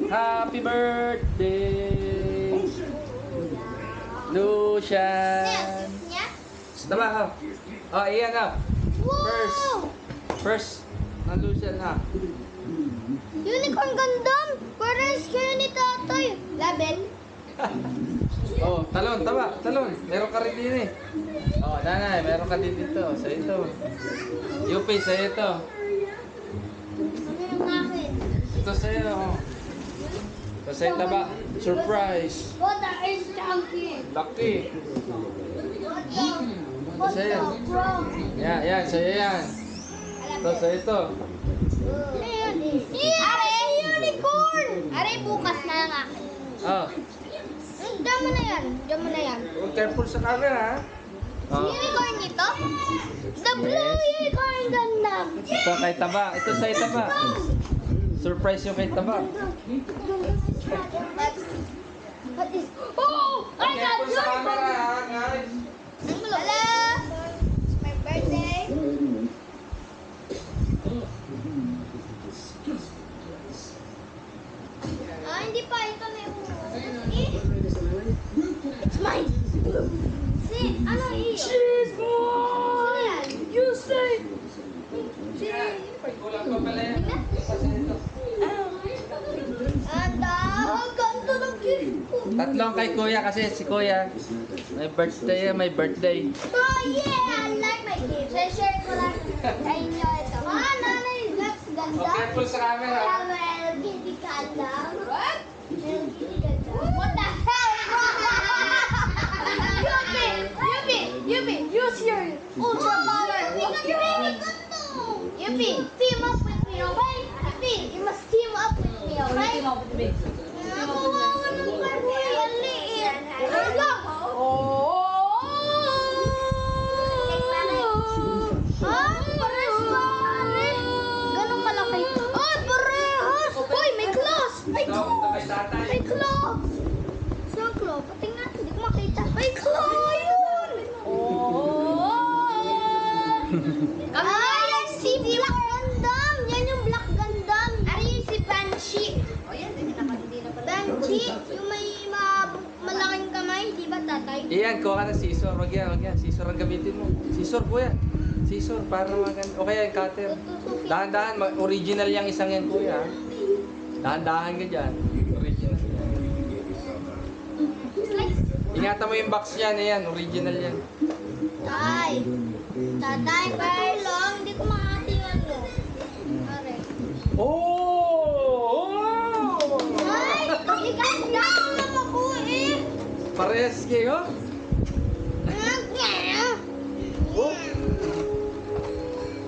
Happy birthday, Lucian. Tama ha. Oh, iyan ha. First, ng Lucian ha. Unicorn Gundam! Parehas kayo ni Tatay. Label? Oh, talon, tama, talon. Meron ka rin din eh. Oh, nanay, meron ka din dito. Sa ito. Yupi, sa ito. Ano yung akin? Ito sa iyo. Oh. Ito sa ito ba? Surprise. What is chunky? Lucky. What Ito sa iyo. Yan, sa iyo yan. Ito sa ito. Are, unicorn! Are, bukas na lang akin. Oh, Diyan mo na yan. Diyan mo na yan. oh, careful sa camera ha. Oh. Unicorn ito? The blue unicorn Gundam! Ito kay Taba. Ito sa ito ba? Surprise yung kay Taba. What is... Oh! I got Careful sa camera unicorn! ha, guys. Hello! It's my birthday. Hindi pa. Ito na yung... It's mine! Si, ano iyo? Cheese boy! You say! Si... Kulang pa pala yan. Isa sa ito. Anda! Ang ganda ng gift ko! Tatlong kay Kuya kasi si Kuya may birthday. Oh yeah! I like my gift. Share ko lang. Ay, inyo ito. Nanay, that's ganda. Oh, careful sa camera. Well, kitty ganda. What? Kitty ganda. What the hell? Yubi, use your ultra power. Yubi, team up with me, okay? Yubi, you must team up with me, okay? Team up with me. Kawawa ng karboy, ang liit. Go! Ah, parehas ba? Ganun kalaki. Ay, parehas! Uy, may claws! May Ito kay tatay. may claw! Saan claw? Patingnan, hindi ko makita. May claw! Yun! Ah, yan si Black Gundam! Yan yung Black Gundam! Ano yung si Banshee? O yan, hindi na pala. Banshee, yung may malaking kamay, di ba tatay? Iyan, kuha ka ng scissor. Wag yan. Scissor ang gamitin mo. Scissor, Kuya. Scissor, para maganda. O kaya yung cutter. Dahan-dahan, original yung isang yan, Kuya. Dahan-dahan ka dyan. Original yan. Ingatan mo yung box yan, ayan. Original yan. Tatay, pero long, hindi ko makakatiwan mo. Pare. Oh! Ay, ikaw lang ako eh. Parehas kayo? Oh!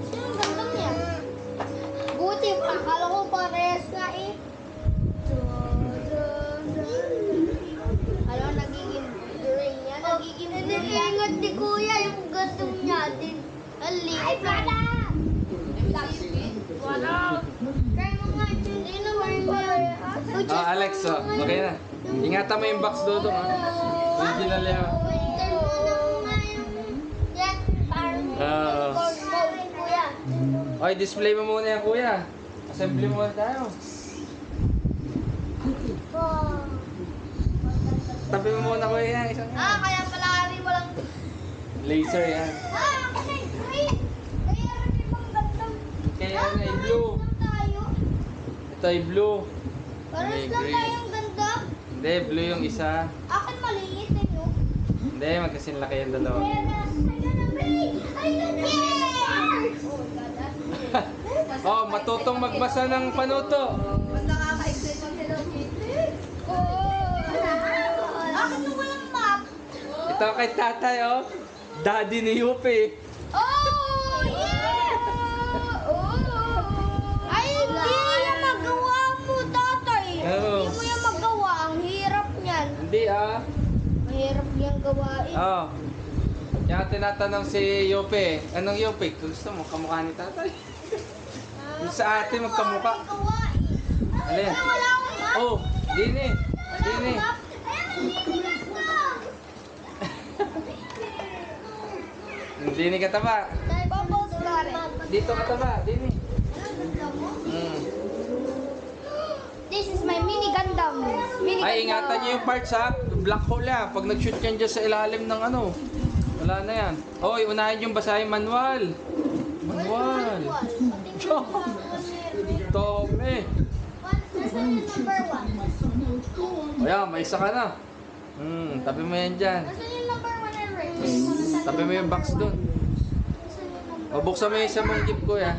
Sino gandang yan? Buti pa, akala ko parehas nga eh. Alam, nagiging green yan. Nagiging blue yan. Ingat ni Kuya yung gandang niya din. Ay, para! Wala! Kaya mga hindi naman parehas. Oh, Alex, oh, okay na. Ingatan mo yung box dodo, ha? Original yan. Yan, parang Oo. Kuya. Okay, display mo muna yan, Kuya. Assembly muna tayo. Tabi mo muna, Kuya, yan. Isang yan. Kaya pala kami walang... Laser yan. Kasi green! Kaya rin ibang gandang... Kaya yan ay blue. tayo. Ito ay blue. Paras May lang green. tayong ganda. Hindi, blue yung isa. Akin maliit eh, no? Hindi, magkasin laki yung dalawa. Oh, matutong magbasa ng panuto. Akin na walang map. Ito kay tatay, oh. Daddy ni Yupi. Oh, yeah! Ay, hindi yan magawa mo, tatay. Oo. Hindi mo yan magawa. Ang hirap niyan. Hindi, ah. Mahirap yan gawain. Oh. Yan tinatanong si Yupi. Anong Yupi? Gusto mo kamukha ni tatay? Yung sa ate magkamukha. Ano yan? Wala akong map. Oh, dini. Wala akong Dini. map. Ayan, naliligas na. Dini ka taba. Bubbles ka rin. Dito ka taba. Dini. Ano ganda mo? Mm. This is my mini Ay, ingatan nyo yung parts ha. Black hole ha. Pag nag-shoot yan dyan sa ilalim ng ano. Wala na yan. Oy, unahin yung basahin manual. Manual. Tome. Nasaan yung number 1? O yan, may isa ka na. Tabi mo yan dyan. Nasaan yung number 1 na rin? Tabi mo yung box dun. O, buksan mo yung isa mong gift ko ya.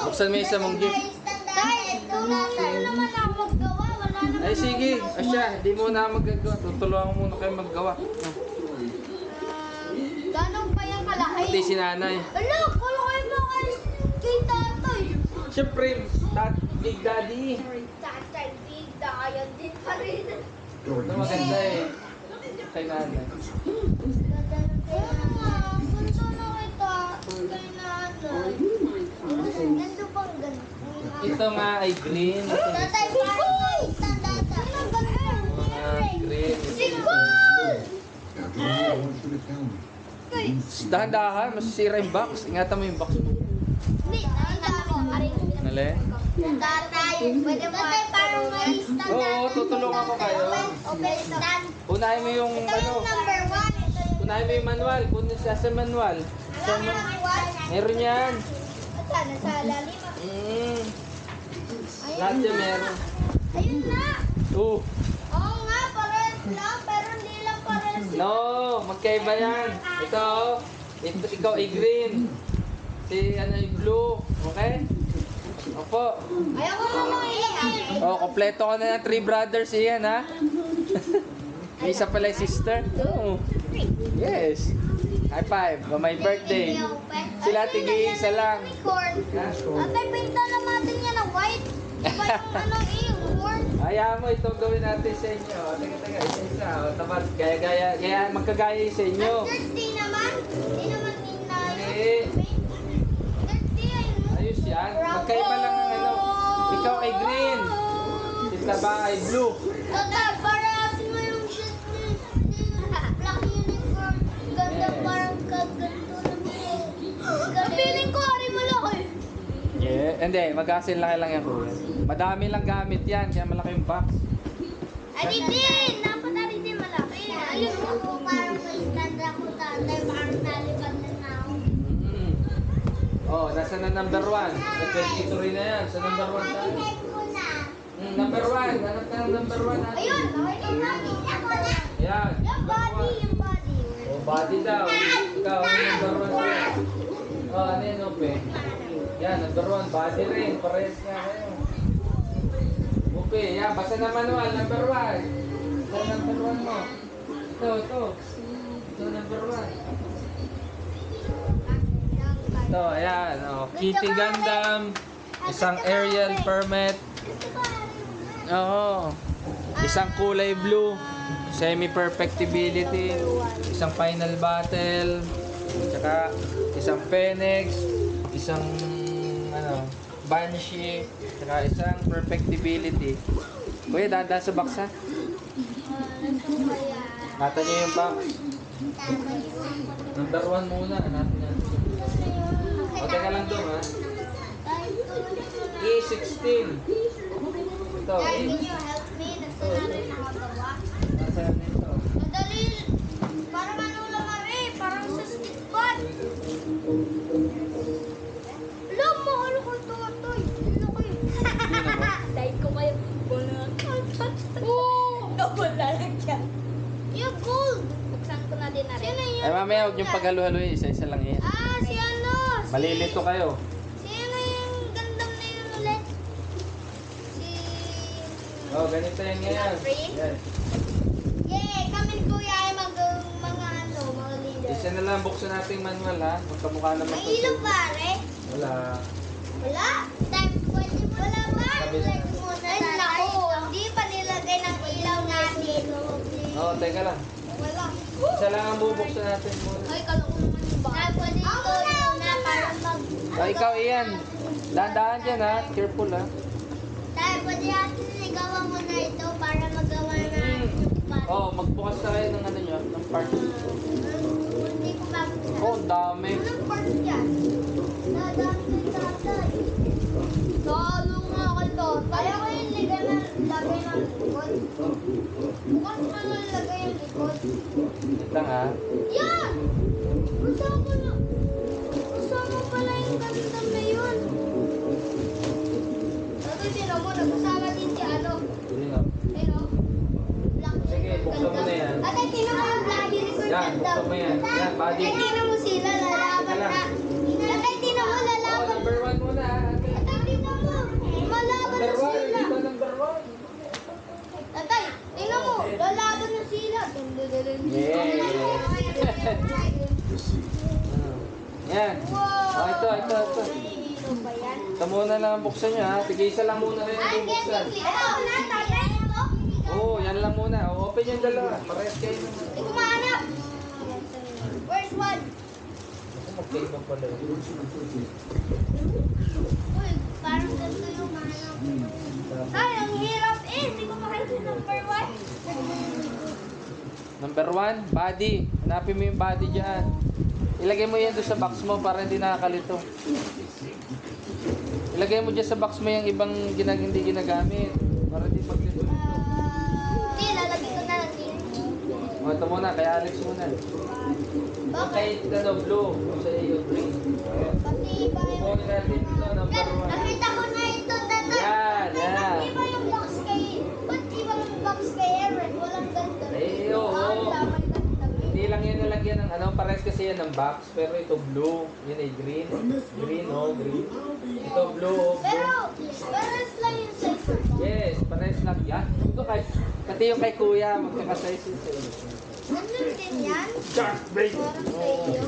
Buksan mo yung isa mong gift. Tay, tulungan naman ako maggawa. Wala naman. Ay, sige. Asya, di mo na magagawa. Tutulungan mo muna kayo maggawa. Ganong pa yung kalaki? Pati si nanay. Ala, kala kayo ba kay tatay? Siyempre, Big Daddy. Tatay, big dayan din pa rin. Ito maganda eh. Kay nanay. Oo nga, punta na kita kay nanay. Nando bang ganun? Ito nga ay green. Tatay, parang tatay. Ano ganun? Green. Sikol! Dahan-dahan, masisira yung box. Ingatan mo yung box mo. Hindi, nakita ko. Nale? Tatay, pwede ba? Tatay, parang may stand. Oo, tutulungan ko kayo. Open stand. Unahin mo yung Ito ano. yung number 1. Unahin mo yung manual. Kunin siya sa manual. Meron yan. Saan? Nasa lalim. Lahat yan meron. Ayun na. Oo. Oo nga, parehas lang, pero hindi lang parehas. No, magkaiba yan. Ito, ikaw ay green. Si ano ay blue. Okay? Opo. Ayoko nga mga ilan. Oh, kompleto ko na ng 3 brothers iyan ha. May isa pala yung sister. Oo. Yes. High five. My birthday. Sila tig-iisa lang. Atay, pinta na natin yan ng white. Iba yung anong unicorn. Hayaan mo, ito gawin natin sa inyo. Teka, isa-isa. O, tapat. Kaya magkagaya yung sa inyo. Ang thirsty naman. Hindi naman inayos. Hindi. Thirsty ayun. Ayos yan. Magkaiba lang ang ano. Ikaw ay green. Sila ba ay blue. Tatay, parasin mo yung shit ni Black Unicorn. Ganda parang kaganto na feeling ko, ari mo lang eh. Yeah. Hindi, mag-asin lang yan kuya. Madami lang gamit yan. Kaya malaki yung box. Ari din! Dapat ari din malaki. Ayun mo, parang may stand ako tatay. Parang nalipad na ako. Oh, nasa na number 1. Nag-23 na yan. Sa number 1 tayo. Number 1. Hanap ka ng number 1 natin. Ayun, nakita natin. Ako na. Yan. Yung body, yung body. Oh, body daw. Ikaw, ano number 1 sa'yo? Oh, ano yun, Ope? Yan, number 1. Body rin. Parehas nga kayo. Ope, yan. Basta na manual. Number 1. Ito, number 1 mo. Ito. Ito, number 1. Ito, ayan. Oh, Kitty Gundam. Isang aerial permit. Oo. Isang kulay blue. Semi-perfectibility. Isang final battle. Tsaka isang Phoenix. Isang Banshee. Tsaka isang perfectibility. Kuya, dahan sa box ha. Nata niyo yung box. Number 1 muna. Hanapin natin. O, teka lang doon ha. E16. Ito, Can you help me? Nasa natin nakagawa. nasa na ito. Madali. Parang ano lang mari. Parang sa stickbot. Alam, mahal ko ito. Ano kayo? Dahil ko kayo. Oo. Wala lang yan. Yung gold. Buksan ko na din na rin. Sino yun? Ay mamaya huwag niyong paghalo-haloy. Isa-isa lang yan. Ah, si ano? Malilito kayo. Sino yung gandam na yun ulit? Si... Oh, ganito yan ngayon. Free? Yan. Yay! Kami ni Kuya ay mga leader. Isa na lang buksan natin manual ha. Magkamukha naman May to. ilaw pare? Wala. Wala? Time, pwede mo. Wala ba? Sabi na. Ay, naku. Hindi pa nilagay ng ilaw natin. Oh, teka lang. Wala. Isa lang ang bubuksan natin muna. Ay, kala ko naman yung ba? Pwede ito na para mag... Oh, ikaw iyan. Dahan-dahan dyan ha. Careful ha. Tayo, pwede natin sigawan mo na ito para magawa na Oh, magbukas na kayo ng ano nyo. Ng part. Hindi ko mabuksan. Oh, ang dami. Anong part yan? Dadami kay tatay. Talo nga kay tatay. Ayaw ko yung ligay Bukas pa nalagay yung likod. Wait lang ha. Yan! Kasama na. Kasama pala yung gandam na yun. Sabi din mo, nagkasama din si ano. Yun o. Pero, black Sige, buksan mo na yan. At ay, tinan mo yung bloody record Yan, gandam. buksan mo yan. Yan, body. At tinan mo sila, lalaban Teka lang. na. At ay, tinan mo, Oh, lalaban. number 1 muna ha. At ay, tinan mo, malaban Number na 1, sila. dito number 1. Tatay, tingnan mo, lalaban na sila. Yan. Wow! Oh, ito. Nahihilo ba yan? Ito muna lang ang buksan nyo ha. Tigisa lang muna rin yung buksan. Ito na, tatay. Oo, yan lang muna. O, open yung dalawa. Parehas kayo naman. Hindi ko mahanap. Where's one? Ako mag-take pala yun. Uy, parang ganito yung mahanap. Tay, ang hirap eh. Hindi ko makita number one. Number 1, body. Hanapin mo yung body dyan. Ilagay mo yan doon sa box mo para hindi nakakalito. Ilagay mo dyan sa box mo yung ibang hindi ginagamit. Para hindi maglito. Hindi, lalagay ko na lang din. O, ito muna. Kay Alex muna. Bakit? Kay blue. Sa iyo, green. Pati iba yung... Kukunin natin ito, number 1. Nakita ko na ito, tatay. Yan, yan. Iba yung box kay... Ba't ibang box kay Aaron? Walang ganda. Eh, oo. May ganda. Hindi lang yan nalagyan ng ano. Parehas kasi yan ng box. Pero ito blue. Yun ay green. Green, oh, green. Ito blue, oh, blue. Pero, parehas lang yung size. Yes, parehas lang yan. Ito kay, pati yung kay kuya, magkakasize yun sa iyo. Ganun din yan. Shark bait! Parang sa iyo.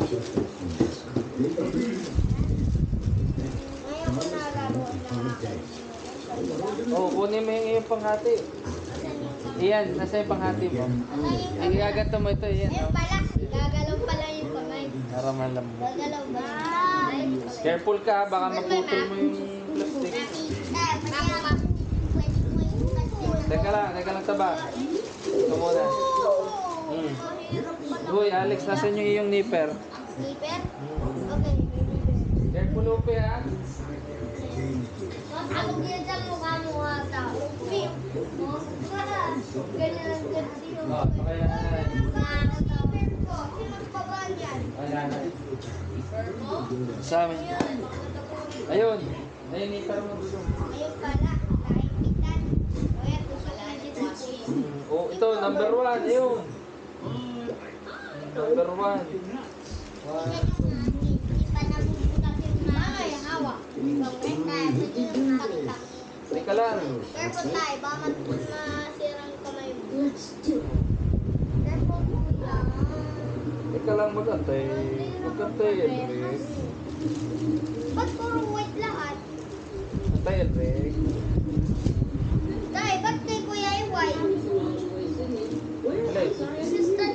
Ngayon ko nalaro na akin. Oh, kunin mo yung iyong panghati. Iyan, nasa yung panghati mo. Ano yung Ang gagato mo ito, iyan. Ayun pala, gagalaw pala yung kamay. Para malam mo. Gagalaw ba? Careful ka, baka maputol mo yung plastic. Teka lang taba. Ito muna. Hmm. Uy, Alex, nasan yung iyong nipper? Sniper? Okay, may sniper. Careful, Upe, ha? Ako din dyan mukha mo nga tao. Ganyan ang ganti. Oh, kaya na. Sniper ko. Sino pa ba yan? Wala na. Sa amin. Ayun. Ayun, nipper mo dito. Ayun pala. Nakikita. O yan, kung pala dito. Oh, ito, number 1. Ayun. Number 1. Wow. Teka lang. Careful tayo, baka masirang kamay mo. Careful kuya. Teka lang, magantay. Magantay, Elric. Ba't puro white lahat? Antay, Elric. Tay, ba't kay kuya ay white? Alex,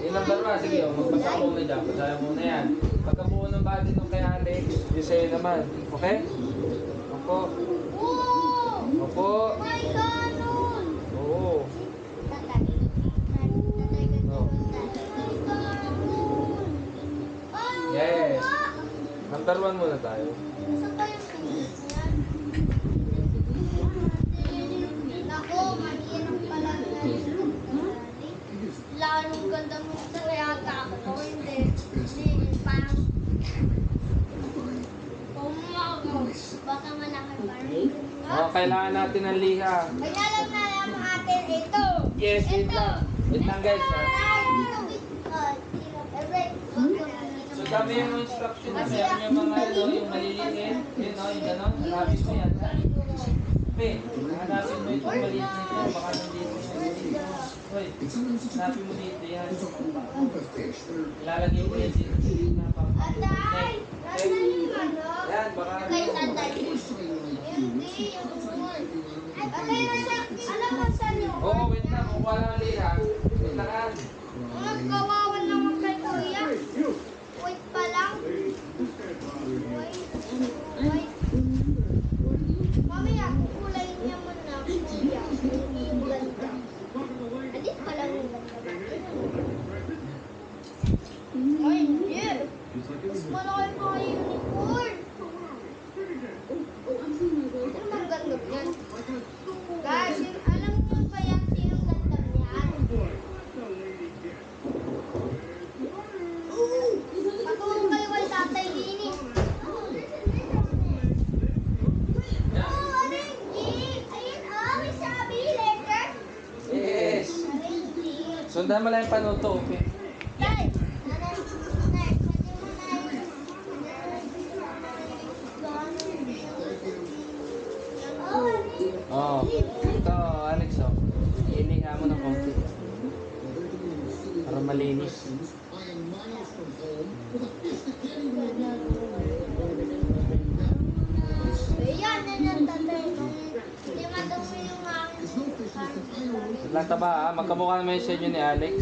yung number 1. Sige, oh, magpasa ko muna dyan. Pasaya muna yan. Pagkabuo ng body nung kay Alex, yung sa'yo naman. Okay? Opo. Oh! Opo. My ganon! Oo. Tatay. Tatay ganito. Oh. My ganon! Ano Yes. nga? Number 1 muna tayo. Saan ba yung tingin niyan? Nako, mahirap pala na yung lalong ganda mo sa yata ako. Hindi. Hindi, parang... Baka malaki parang... Oh, kailangan natin ng liha. Kaya lang natin ito. Yes, wait lang. Wait lang, guys, ha? So, dami yung instruction na meron yung mga ano, yung maliliit. Yun, no, yung gano'n. Hanapin mo yan. Pe, hanapin mo itong maliit na ito. Baka nandito yung Hoy, hanapin mo dito yan. Ilalagay mo yan dito. Atay! Nasaan yung ano? Yan, baka Kay tatay. Hindi, yung umul. Atay, alam mo saan yung Oo, wait lang. Kukuha lang ang liha. Wait lang, ah. Ang kawawan naman kay kuya. Wait pa lang. Wait. Mamaya, kulay niya mo na kuya. Hindi yung ganda. Alit pa lang yung ganda. Ay, hindi. Mas malaki pa yung unicorn. Ano bang ganda yan? Guys, alam niyo ba yan sinong ganda mo? Sundan mo lang yung panuto, okay? Tay! Oo. Ito, Alex, oh. Iniha mo ng konti. Para malinis. Ayan, nanyan tatay. Hindi madumi yung aking Wait lang taba, ha? Magkamukha naman yung sa inyo ni Alex.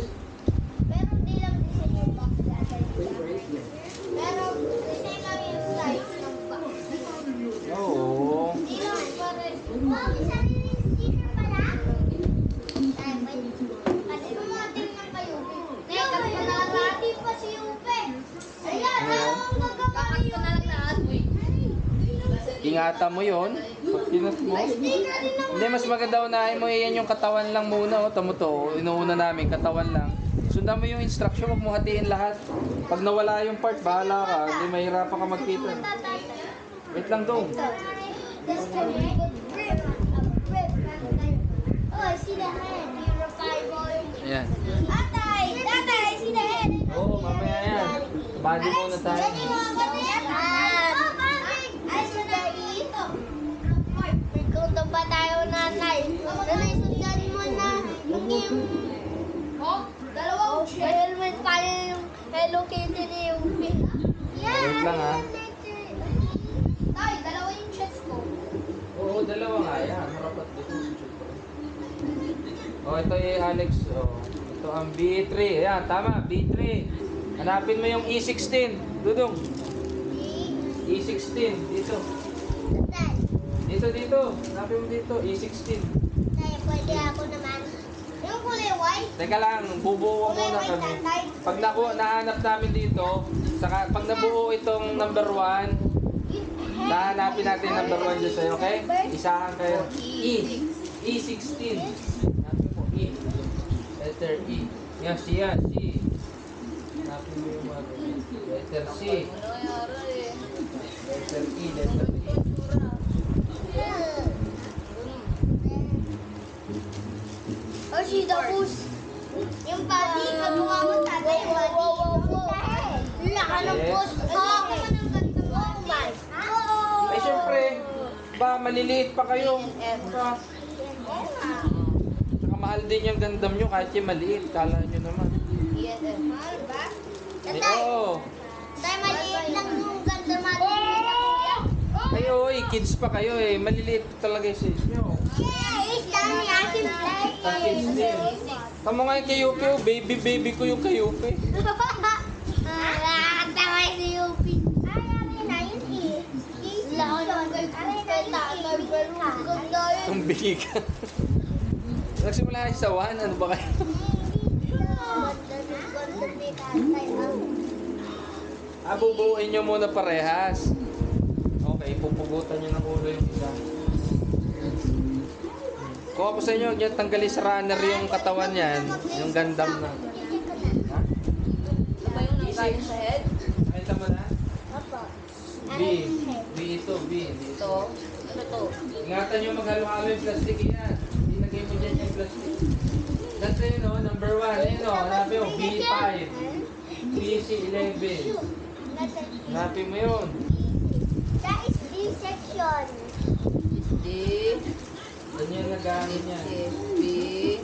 pero hindi lang design yung box tatay. Pero design lang yung size ng box. Oo. Hindi lang pare. Wow, may sariling sticker pala. Tay, kasi kumating ng kayo. Teka, malati pa si Upe. Ayan, ang gagawa yun. Ingatan mo yun. Pag pinat mo. Sticker din ang Hindi, mas maganda unahin mo yan yung katawan lang muna. Oh. Tamo to. Oh. Inuuna namin, katawan lang. Sundan mo yung instruction, wag mo hatiin lahat. Pag nawala yung part, bahala ka. Hindi, mahirapan ka magkita. tatay. Wait lang dong. This can be a grip. Oh, I see the head. Ayan. Tatay! Tatay, I see the head. Oo, mamaya yan. Body mo na tayo. Yan yung mga ganyan. Oh, bakit? Ay, sundan ito. May kuto pa tayo, nanay. Nanay, sundan mo na. Yung dalawang helmet pa yung Hello Kitty ni Yupi. Wait lang, ha. Tay, dalawa yung chest ko. Oo, dalawa nga yan. Marapat dito. Oh, ito yung Alex. Oh. Ito ang B3. Ayan, tama. B3. Hanapin mo yung E16. Dudong. E16. Dito. Tay, Dito. Hanapin mo dito. E16. tay, pwede ako naman. Yung kulay white. Teka lang, bubuo muna kami. Pag nahanap namin dito, saka pag nabuo itong number 1, hahanapin natin yung number 1 dyan sa'yo, okay? Isahan kayo. E. E16. Hanapin mo, E. Letter E. Yan, C yan, C. Hanapin mo yung mga letter C. Letter E, letter E. Oh, she the push. Yung body, kamukha mo tatay. Laka ng push. Hawak mo ng ganda mo. Oo. Ay, syempre, ba, maliliit pa kayo. Saka mahal din yung gandam nyo kahit yung maliit. Kala nyo naman. Mahal ba? Eh, Tatay, oo. tay, maliit lang yung ganda natin. Ay, oo, kids pa kayo eh. Maliliit talaga yung size nyo. Yeah, it's done. Yasin play. Ang kids din. Tama nga yung kayupi, oh. Baby ko yung kayupi. Nakakatawa si Yupi. Ay, ari na yun eh. Laki ng ganda yun. Ang bigay ka. Nagsimula kayo sa 1, ano ba kayo? Ganda ni tatay. Bubuuin nyo muna parehas. Okay, pupugutan nyo ng ulo yung isa. Kung ako sa inyo, yan, tanggalin sa runner yung katawan yan. Yung gandam na. Ha? Ba yung nanggaling sa head? Nakita mo na? Opo. B. B ito, B. Ito. Ano to? Ingatan nyo maghalo-halo yung plastic yan. Ilagay mo dyan yung plastic. Ganito yun, oh, number 1. Ayun, oh, hanapin mo, B5. BC11. Hanapin mo yun. That is D section. D. Yan yung nagahin niya. B.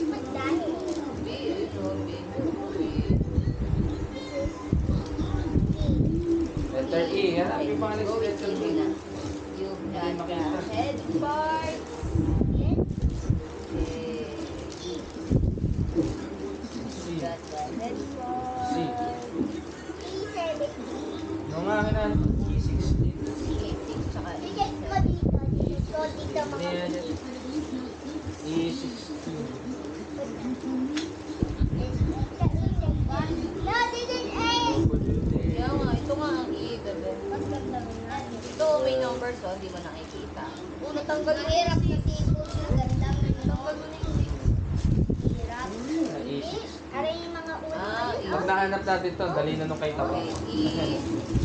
Magdahil. B. Ito. B. Letter E. Hanapin mo ano si letter E. Yung Hindi makita. head part. Yes. C. Got the head C. part. E17. Nung nga ka na, E16. Tsaka Check mo dito. Check ko dito mga Ayan, yan. E16. No, this is A. Kaya nga, ito nga ang E, bebe. Mas ganda mo na. Ito, may numbers, oh, hindi mo nakikita. Uno, tanggal mo. Mahirap na tipo. Ang ganda mo. Tanggal mo na yung D. Hirap. E6. Aray yung mga ulo. Ah, E. Pag nahanap natin to, dali na nung kay Tawa. Okay, E.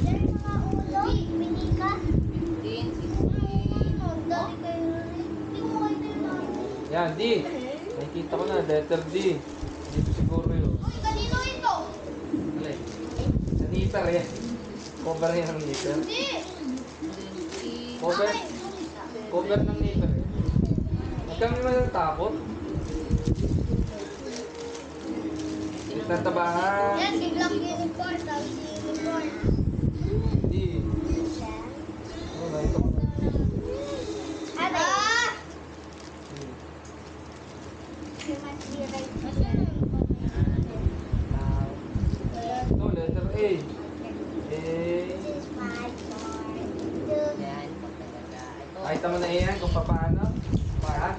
Yan yung mga ulo. Pili ka. 15, 16. Ang dali kayo. Hindi mo kayo tayo namin. Yan, D. Nakikita ko na, letter D. Dito siguro yun. nipper yan. Cover yan ng nipper. Hindi. Cover. Cover ng nipper. Huwag kami matatakot. Tatabahan. Yan, si Black Unicorn. Tapos si Unicorn. Hindi. Oh, nakita ko na. Ano? Ito, letter A. A. Yan, pag talaga. Ito. Nakita mo na yan kung paano? Ha?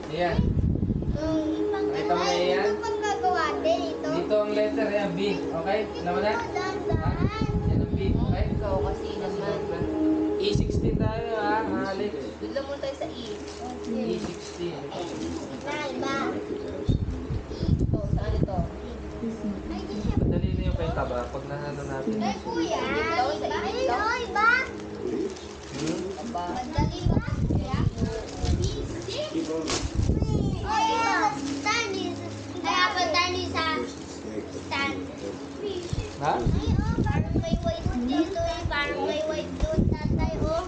Ayan. Nakita mo na yan? Ito pang gagawa din ito. Dito ang letter, yan, B. Okay? Alam mo na? Ha? Yan ang B, okay? Ikaw kasi naman. E16 tayo, ha, Alex? Doon lang muna tayo sa E. E16. Iba. Ito, saan ito? Ay, di siya. Madali na yung taba pag nahano natin. Ay, kuya. Ito, sa Ay, ito. no, iba. Hmm? Aba. Madali ba? Ay, Chinese. Kaya pa Chinese sa stand. Ha? Ay, oh, parang may white dito eh. Parang may white doon, tatay, oh.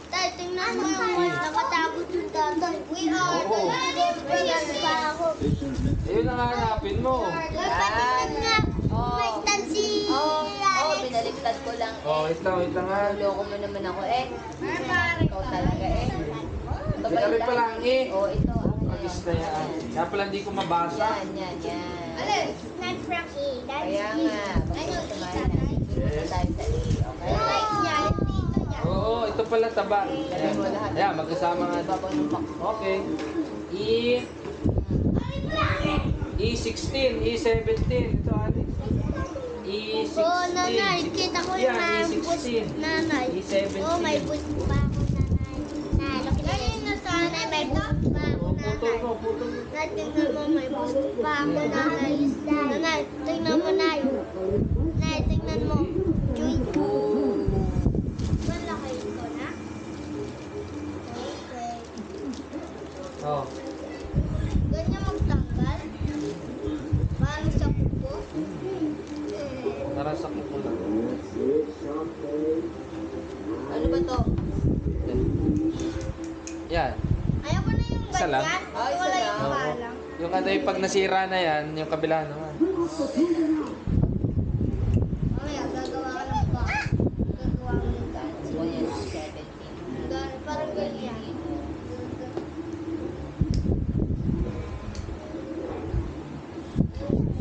Tay, tingnan mo yung white. Nakatakot yung tatay. We are the Oo. Real pa ako. Ayun ang hanapin mo. Patingnan nga. May stand si Alex. Binaliktad ko lang. Oh, wait lang ha. Naloko mo naman ako eh. Ikaw talaga eh. Ito ba Binalik pa lang eh. Oh, ito. Agis na yan. Kaya pala hindi ko mabasa. Yan. Alex, not from E. That's Kaya E. nga. Ano, Pag E, tumayo tatay? na. Doon tayo sa E. Okay? Yung white niya, yung dito niya. Oo, ito pala taba. Dali mo lahat. Ayan, magkasama nga. Ibabaw ng box. Okay. E16, E17. Ito, Alex. E16. Oh, nanay, kita ko yung Yan, may push, E16. nanay. E17. Oh, may push pa ako, nanay. Ngayon na sana, may push pa ako, Putol nanay. mo, putol mo. Nay, tingnan mo, may push pa ako, nanay. Nanay, tingnan mo, nay. Nay, tingnan mo. Chuy. Malaki ko na. Okay. Oh. Ganyan magtanggal. Paano sa kuko? Tara sa kuko lang. Ano ba to? Yan. Ayaw ko na yung Isa lang? ganyan. Ah, isa Wala lang. yung Oo. palang. Yung ano yung pag nasira na yan, yung kabila naman. Mamaya, gagawa ka ng box. Gagawa ko ng ganyan. So, yan, 17. Parang ganyan.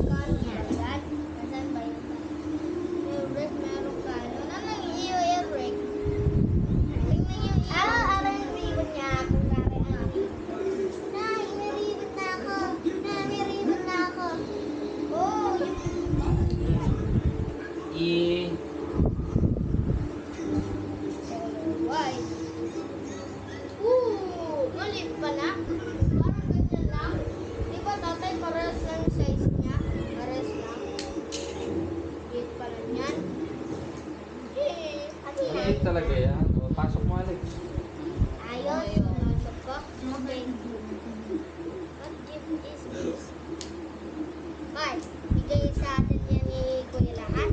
Ganyan. Nasaan ba yun? Yung red, meron ka. Ano lang iyo yung red? Tingnan yung iyo. Aray yung ribbon niya. Kung nari ang Nay, may ribbon na ako. Nay, may ribbon na ako. Oh, yung E... Why? Maliit pala. Parang ganyan lang. Di ba tatay parehas lang yung size niya? Parehas lang. Maliit pala niyan. Maliit talaga yan. O, pasok mo, Alex. Ayos. Pinasok ko. Okay. What gift is this? Ay, bigay sa atin yan ni Kuya lahat.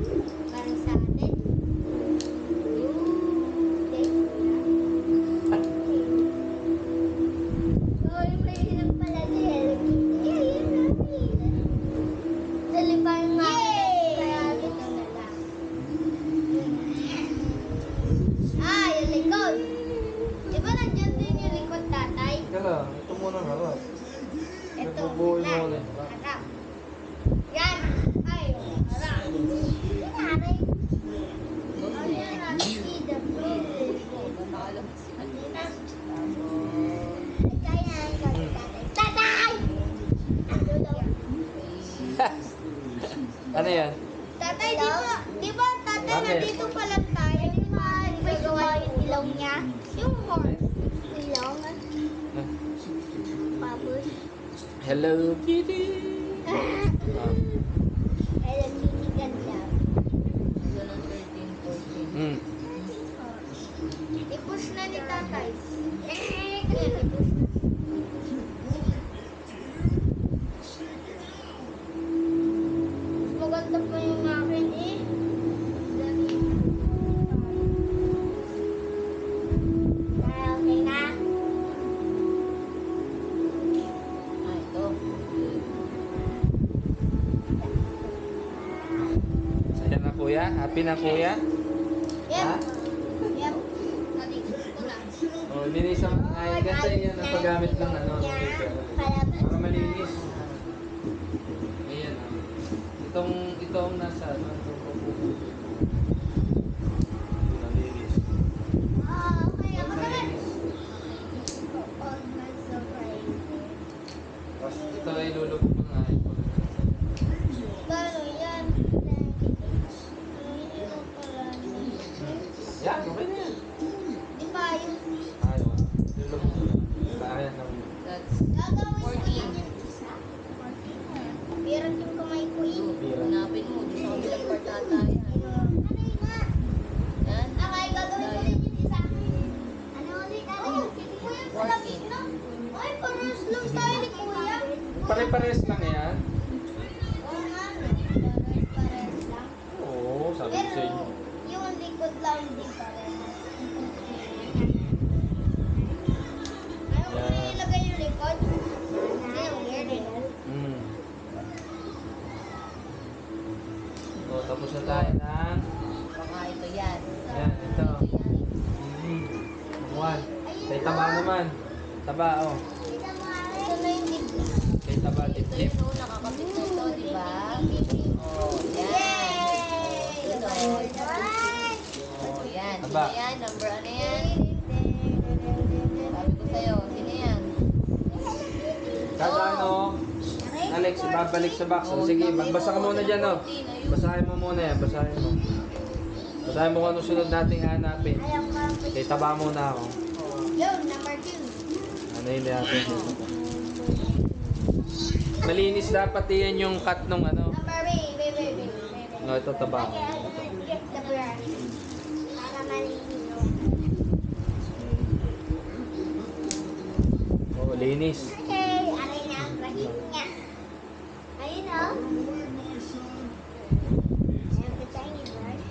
Parang sa atin. Okay, Kuya. Uy, may hinang pala din. Yay! Dali pa yung mga kaya dito na lang. Ah, yung likod. Di ba nandyan din yung likod, tatay? Teka lang, ito muna harap. Ito. Nagbubuhay mo na. ulit. Harap. Yan. Ay, harap. Yan, aray. Ano yan, natin? The blue. Makalam si Tatay! Ano yan? Tatay, di ba, tatay, Bakit? nandito pa lang tayo. Di ba, gagawa yung ilong niya? Yung horse. Ilong. Tapos, Hello, Kitty! ay, nagtitigan siya. Doon ang 13, 14. Hmm. I-push na ni tatay. Ayan, i-push na. Mas maganda pa yung akin eh. kuya? Happy na kuya? Ha? Yep. Oh, linisan. Ay, ganito yan ang paggamit ng ano, ng paper. Para malinis. Ayan, itong nasa, ano, itong malinis. Malinis. Tapos ito ay lulubog ko nga. Yan, okay na yan. Ayaw. Lulubog ko na. Kaya na. That's 14. Meron yung kamay ko eh. Pira. Hanapin mo. Doon sa kabilang part ata yan. Yan. Ay, gagawin ko rin yung isa. Ano ulit? Kuya, malapit na. Ay, parehas lang tayo ni Kuya. Pare-pares lang yan. Oo nga, parehas lang. Oo, sabi ko sa inyo. Yung likod lang din parehas. Ayaw ko na ilagay yung likod. Ay, weird eh, no? Hmm. So, tapos na tayo ng... Baka ito yan. Yan, ito. One. Kay taba naman. Taba, oh. Ito na yung gitna. Kay taba, Ito tip-tip. yun, no? Nakakapit na ito, di ba? Oh, yan. Oh, ito. Oh, yan. Sino Aba. yan? Number ano yan? Sabi ko sa'yo, sino yan? Kada ano, Alex, ibabalik sa box. Oh, sige, magbasa ka muna dyan, oh. Basahin mo muna yan, basahin mo. Basahin mo kung ano sunod nating hanapin. Ayaw ka. Kay taba muna ako. Yun, number 2. Ano yun natin? Malinis dapat yan yung cut nung ano. Number wait. No, ito taba. Skip the brush. Para malinis. Oh, linis. Okay, aray na ang brush niya. Ayun o. Ayan the tiny brush.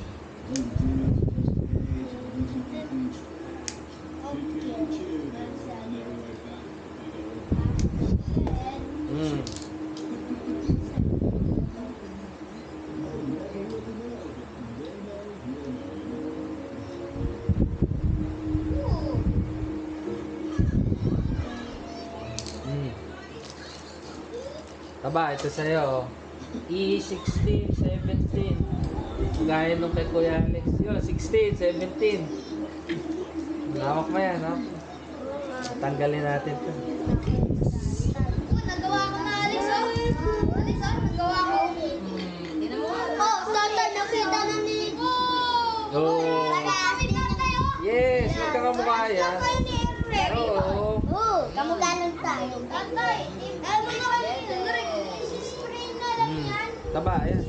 Hmm. Hmm. Taba, ito sa'yo. E16, 17. Gaya nung kay Kuya Alex. Yun, 16, 17. Hawak mo yan, no? Tanggalin natin ito. Nagawa ko na, Alex. Alex, nagawa ko. Tinan mo nga. Oh, tata, nakita na ni Oh. Marami na tayo. Yes, magkakamukha yan. Oo. Oo, kamukha nun tayo. Tatay, ano na kayo? Spray na lang Hmm. yan. Taba, ayan.